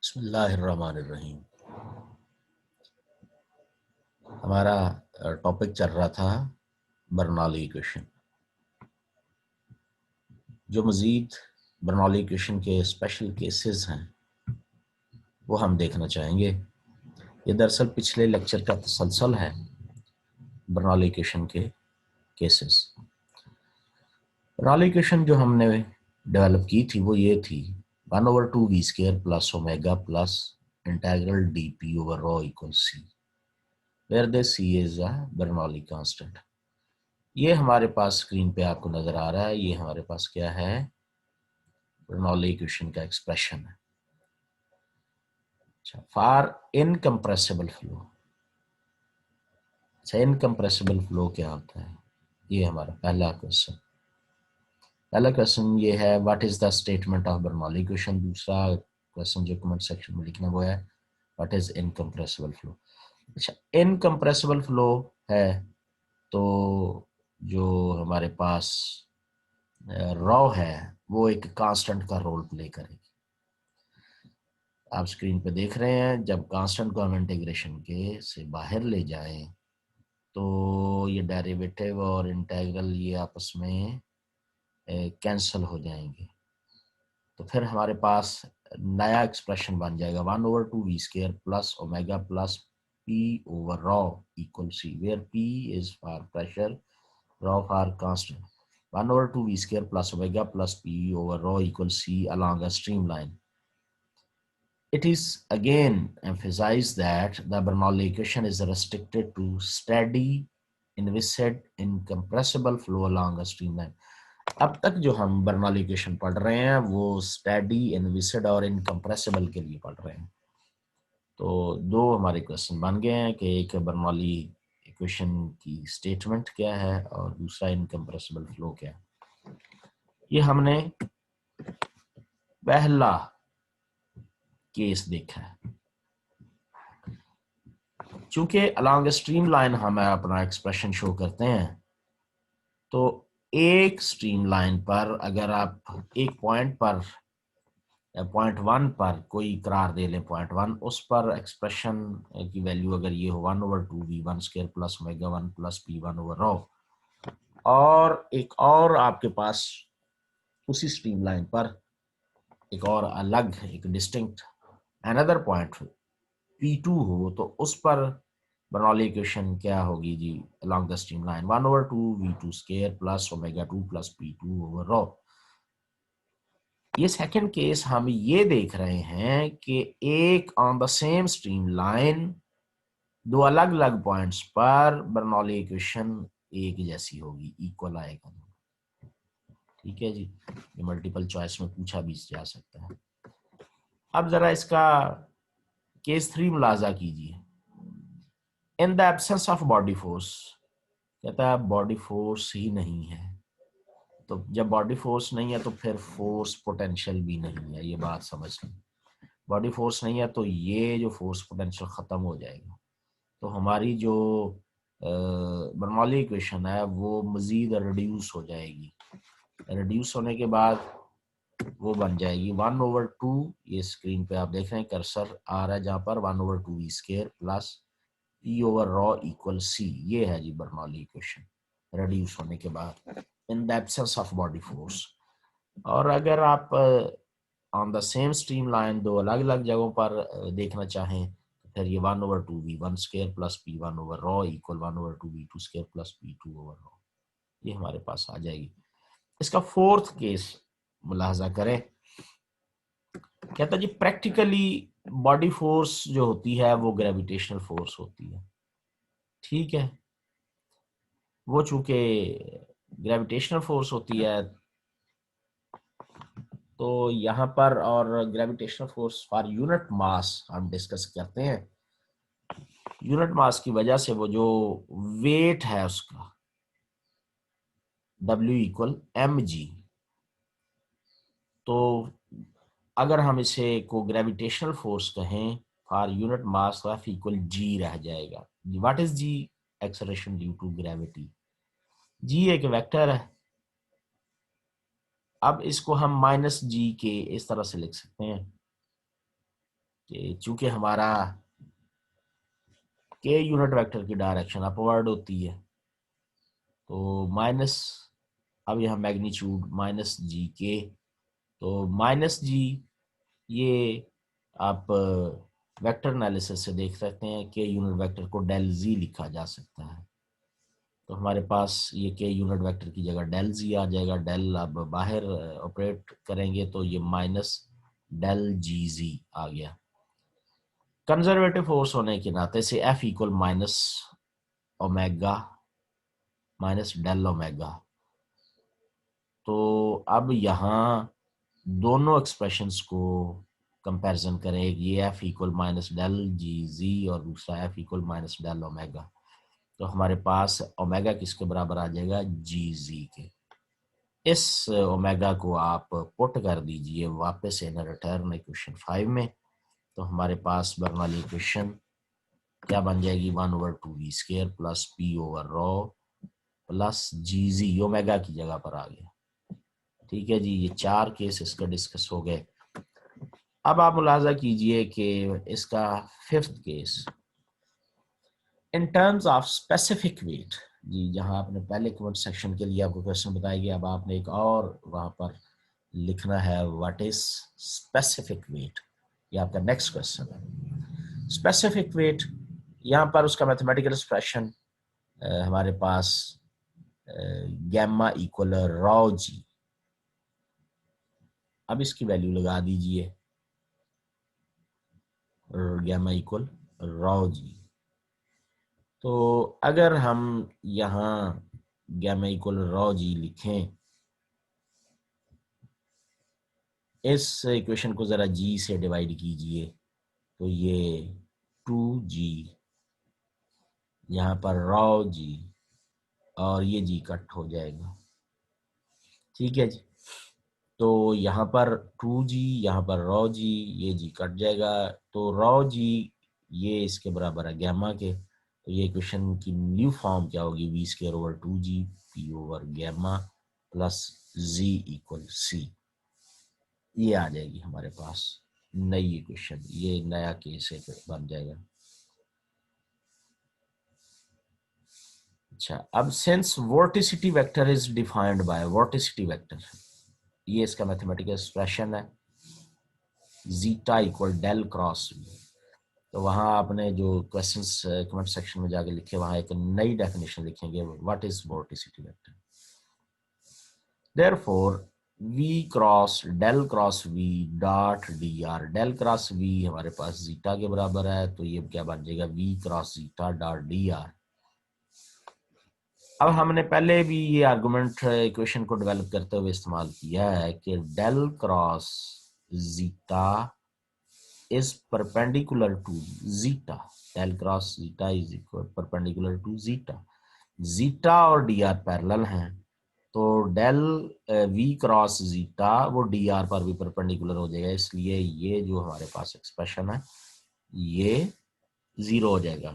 बिस्मिल्लाहिर्रहमानिर्रहीम। हमारा टॉपिक चल रहा था बर्नौली इक्वेशन। जो मज़ीद बर्नौली इक्वेशन के स्पेशल केसेस हैं वो हम देखना चाहेंगे। ये दरअसल पिछले लेक्चर का तसलसल है बर्नौली इक्वेशन के केसेस। बर्नौली इक्वेशन जो हमने डेवलप की थी वो ये थी 1/2v² plus omega plus integral dp over rho equal c, where the c is a Bernoulli constant. ये हमारे पास स्क्रीन पे आपको नजर आ रहा है। ये हमारे पास क्या है? बर्नौली इक्वेशन का एक्सप्रेशन है। अच्छा, फॉर इनकम्प्रेसिबल फ्लो। अच्छा, इनकम्प्रेसिबल फ्लो क्या होता है? ये हमारा पहला क्वेश्चन। पहला क्वेश्चन ये है, what is the statement of Bernoulli equation. दूसरा क्वेश्चन जो कमेंट सेक्शन में लिखना वो है, व्हाट इज इनकम्प्रेसिबल फ्लो। अच्छा, इनकम्प्रेसिबल फ्लो है तो जो हमारे पास रॉ है वो एक कांस्टेंट का रोल प्ले करेगी। आप स्क्रीन पे देख रहे हैं, जब कांस्टेंट को हम इंटीग्रेशन के से बाहर ले जाएं तो ये डेरिवेटिव और इंटीग्रल ये आपस में कैंसल हो जाएंगे। तो फिर हमारे पास नया एक्सप्रेशन बन जाएगा 1/2v² plus omega plus p over rho equal c, where p is for pressure, rho for constant. 1/2v² plus omega plus p over rho equal c along a streamline. It is again emphasized that the Bernoulli equation is restricted to steady, inviscid, incompressible flow along a streamline. अब तक जो हम Bernoulli equation पढ़ रहे हैं वो steady, inviscid और incompressible के लिए पढ़ रहे हैं। तो दो हमारे क्वेश्चन बन गए हैं कि एक बर्नौली इक्वेशन की स्टेटमेंट क्या है और दूसरा इनकम्प्रेसिबल फ्लो क्या है। ये हमने पहला केस देखा है। चूंकि अलॉन्ग स्ट्रीम लाइन हम अपना एक्सप्रेशन शो करते हैं तो एक स्ट्रीम लाइन पर अगर आप एक पॉइंट पर पॉइंट 1 पर कोई करार दे लें, पॉइंट 1 उस पर एक्सप्रेशन की वैल्यू अगर ये हो 1/2v² plus omega 1 plus p1 over raw, और एक और आपके पास उसी स्ट्रीम लाइन पर एक और अलग एक डिस्टिंक्ट अनदर पॉइंट p2 हो तो उस पर बर्नौली इक्वेशन क्या होगी जी? Along the stream line 1/2v² plus omega 2 plus p2 over rho. ये सेकंड केस हम ये देख रहे हैं कि एक on the same stream line दो अलग अलग पॉइंट्स पर बर्नौली इक्वेशन एक जैसी होगी, इक्वल आएगा। ठीक है जी, ये मल्टीपल चॉइस में पूछा भी जा सकता है। अब जरा इसका केस 3 मुलाजा कीजिए। In the absence of body force, कहता है बॉडी फोर्स ही नहीं है। तो जब बॉडी फोर्स नहीं है तो फिर फोर्स पोटेंशियल भी नहीं है, ये बात समझ लें। बॉडी फोर्स नहीं है तो ये जो फोर्स पोटेंशियल खत्म हो जाएगा। तो हमारी जो बर्नौली इक्वेशन है वो मजीद रिड्यूस हो जाएगी। रिड्यूस होने के बाद वो बन जाएगी 1/2, ये स्क्रीन पे आप देख रहे हैं कर्सर आ रहा है जहां पर 1/2v² plus p over rho equal c। ये है जी बर्नौली इक्वेशन रिड्यूस होने के बाद in the absence of body force. और अगर आप on the same stream line दो अलग अलग जगहों पर देखना चाहें तो फिर ये 1/2v1² plus p1 over rho equal 1/2v2² plus p2 over rho, ये हमारे पास आ जाएगी। इसका फोर्थ केस मुलाहजा करें। कहता जी प्रैक्टिकली बॉडी फोर्स जो होती है वो ग्रेविटेशनल फोर्स होती है। ठीक है, वो चूंकि ग्रेविटेशनल फोर्स होती है तो यहाँ पर, और ग्रेविटेशनल फोर्स फॉर यूनिट मास हम डिस्कस करते हैं। यूनिट मास की वजह से वो जो वेट है उसका W इक्वल mg, तो अगर हम इसे को ग्रेविटेशनल फोर्स कहें फॉर यूनिट मास तो F इक्वल g रह जाएगा। What is g? Acceleration due to gravity. g एक वेक्टर है। अब इसको हम -g के इस तरह से लिख सकते हैं कि चूंकि हमारा के यूनिट वेक्टर की डायरेक्शन अपवर्ड होती है तो माइनस, अब यहाँ मैग्नीट्यूड माइनस जी के, तो माइनस जी ये आप वेक्टर एनालिसिस से देख सकते हैं कि यूनिट वेक्टर को डेल जी लिखा जा सकता है। तो हमारे पास ये के यूनिट वेक्टर की जगह डेल जी आ जाएगा। डेल अब बाहर ऑपरेट करेंगे तो ये माइनस डेल जी जी आ गया। कंजर्वेटिव फोर्स होने के नाते से F equal minus omega minus del omega. तो अब यहाँ दोनों एक्सप्रेशंस को कंपैरिजन करें, ये F equal minus del g g और दूसरा F equal minus del omega. तो हमारे पास ओमेगा किसके बराबर आ जाएगा, जी जी के। इस ओमेगा को आप पुट कर दीजिए वापस इन रिटर्न इक्वेशन 5 में, तो हमारे पास बर्नौली इक्वेशन क्या बन जाएगी, 1/2v² प्लस पी ओवर रो प्लस जी जी ओमेगा की जगह पर आ गया। ठीक है जी, ये 4 केस इसका डिस्कस हो गए। अब आप मुलाजा कीजिए कि इसका 5th case in terms of specific weight. जी, जहां आपने पहले कमेंट सेक्शन के लिए आपको क्वेश्चन बताया गया, अब आपने एक और वहां पर लिखना है व्हाट इज स्पेसिफिक वेट। ये आपका नेक्स्ट क्वेश्चन है। स्पेसिफिक वेट यहाँ पर उसका मैथमेटिकल एक्सप्रेशन हमारे पास गैमा इक्वल रॉ जी। अब इसकी वैल्यू लगा दीजिए, गैमा इक्वल रॉ जी। तो अगर हम यहाँ गैमा इक्वल रॉ जी लिखें, इस इक्वेशन को जरा जी से डिवाइड कीजिए, तो ये 2g, यहाँ पर रॉ जी और ये जी कट हो जाएगा। ठीक है जी, तो यहाँ पर 2g, यहाँ पर रॉ जी, ये जी कट जाएगा, तो रॉ जी ये इसके बराबर है गैमा के। तो ये इक्वेशन की न्यू फॉर्म क्या होगी, v²/2g p over gamma plus z equal c। ये आ जाएगी हमारे पास नई इक्वेशन, ये नया केस है बन जाएगा। अच्छा, अब since vorticity vector is defined by vorticity vector, ये इसका मैथमेटिकल एक्सप्रेशन है zeta equal del cross v. तो वहां आपने जो क्वेश्चंस कमेंट सेक्शन में जाके लिखे, वहां एक नई डेफिनेशन लिखेंगे what is vorticity vector. Therefore v cross v dot dr, del cross v हमारे पास जीटा के बराबर है, तो ये क्या बन जाएगा, v cross zeta dot dr। अब हमने पहले भी ये आर्गुमेंट इक्वेशन को डेवलप करते हुए इस्तेमाल किया है कि del cross zeta is perpendicular to zeta, del cross zeta is equal perpendicular to zeta. Zeta और डी आर पैरेलल हैं, तो डेल वी क्रॉस जीटा वो डी आर पर भी परपेंडिकुलर हो जाएगा, इसलिए ये जो हमारे पास एक्सप्रेशन है ये 0 हो जाएगा।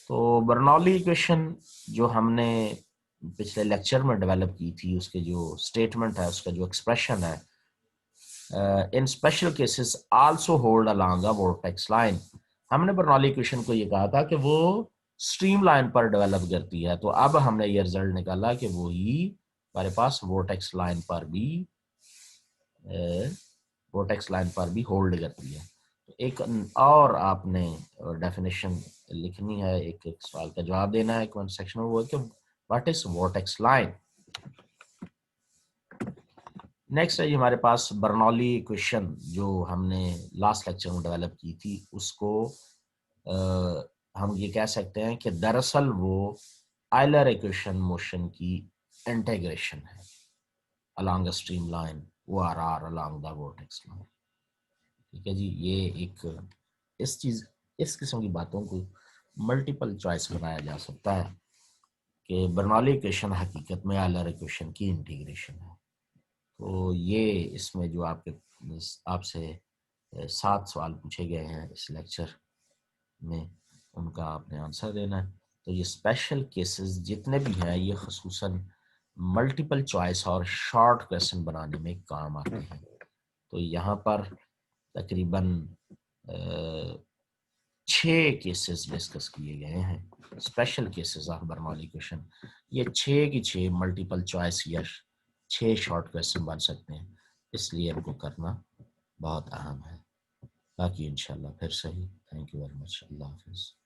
तो बर्नौली इक्वेशन जो हमने पिछले लेक्चर में डेवलप की थी, उसके जो स्टेटमेंट है, उसका जो एक्सप्रेशन है, in special cases also hold along a vortex line. हमने बर्नौली इक्वेशन को ये कहा था कि वो स्ट्रीम लाइन पर डेवलप करती है, तो अब हमने ये रिजल्ट निकाला कि वो ही हमारे पास वोर्टेक्स लाइन पर भी होल्ड करती है। तो एक और आपने डेफिनेशन लिखनी है, एक सवाल का जवाब देना है कमेंट सेक्शन में, वो है कि what is vortex line. Next है हमारे पास बर्नौली इक्वेशन जो हमने लास्ट लेक्चर में डेवलप की थी, उसको हम ये कह सकते हैं कि दरअसल वो आयलर इक्वेशन मोशन की इंटीग्रेशन है along a stream line or आर अलोंग द वोर्टेक्स लाइन। ठीक है जी, ये एक इस किस्म की बातों को मल्टीपल चॉइस बनाया जा सकता है कि बर्नौली इक्वेशन हकीकत में आयलर इक्वेशन की इंटीग्रेशन है। तो ये इसमें जो आपसे 7 सवाल पूछे गए हैं इस लेक्चर में, उनका आपने आंसर देना है। तो ये स्पेशल केसेस जितने भी हैं ये खसूसन मल्टीपल चॉइस और शॉर्ट क्वेश्चन बनाने में काम आते हैं। तो यहाँ पर तकरीबन छः केसेस डिस्कस किए गए हैं, special cases of Bernoulli question. ये छः की छः मल्टीपल चॉइस या छः शॉर्ट क्वेश्चन बन सकते हैं, इसलिए इनको करना बहुत अहम है। बाकी इंशाल्लाह फिर सही। Thank you very much. अल्लाह हाफिज़।